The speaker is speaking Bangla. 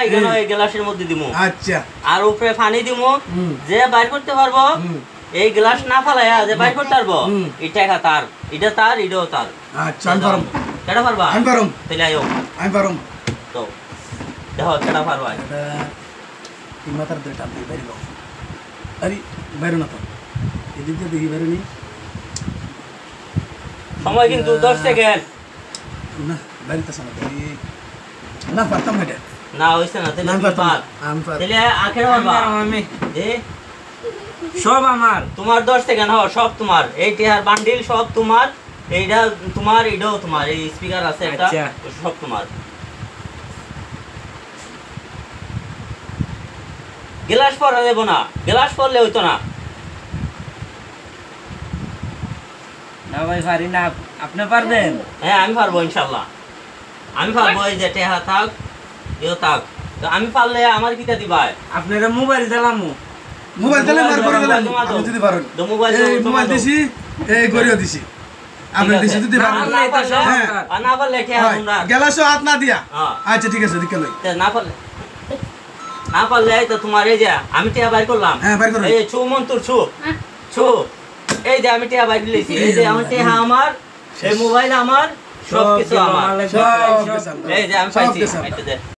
এখানে এই গ্লাসের মধ্যে দিমু। আচ্ছা আর উপরে পানি দিমু, যে বাইর করতে পারবো এই গ্লাস না ফালাইয়া যে বাইর করতে পারবো এটা তার, এটা তার, এটাও তার। আচ্ছা আমি পারম। কেডা পারবা? আমি পারম। তাহলে আইও। আমি পারম। তো দেখো কেডা পারবা। এটা এই মাথার দুইটা আমি বাইরে দাও। আরে বাইরে না তো। এদিক দিয়ে দেখি বাইরে নেই। সময় কিন্তু 10 সেকেন্ড। না বাইরে তো সামনে না পারতাম এটা। না হইছে না, তাহলে আমি তুমি পারতাম। পার। আমি পার। তাহলে আখের পারবা। আমি দে সব আমার। তোমার 10 সেকেন্ড হও, সব তোমার। এই টিয়ার বান্ডিল সব তোমার, এইটা তোমার, এটাও তোমার। এই স্পিকার আছে একটা, আচ্ছা। সব তোমার। গ্লাস পরা দেব না, গ্লাস পরলে হইতো না। না ভাই পারি না, আপনি পারবেন? হ্যাঁ আমি পারবো ইনশাল্লাহ, আমি পারবো। এই যে টেহা থাক, এও থাক। তো আমি পারলে আমার কিটা দিবা? আপনারা মোবাইল চালামু। মোবাইল দিলে মার করে দিলাম। তোমার আমি যদি পারেন। তো মোবাইল এই মোবাইল দিছি, এই গড়িও দিছি। আপনি দিছি যদি পারেন। হ্যাঁ। আর না পারলে টেহা তোমরা গেলাসও হাত না দিয়া। হ্যাঁ। আচ্ছা ঠিক আছে দিকে লই। না পারলে, না পারলে তো তোমার এই যে আমি টিয়া বাইর করলাম। হ্যাঁ বাইর করুন। এই ছু মন্তুর ছু ছু, এই যে আমি টিয়া বাইর দিয়েছি। এই যে আমার টিয়া আমার, এই মোবাইল আমার, সব কিছু আমার। সব কিছু আমার। এই যে আমি সব পাইছি। কিছু আমার। এটা দে।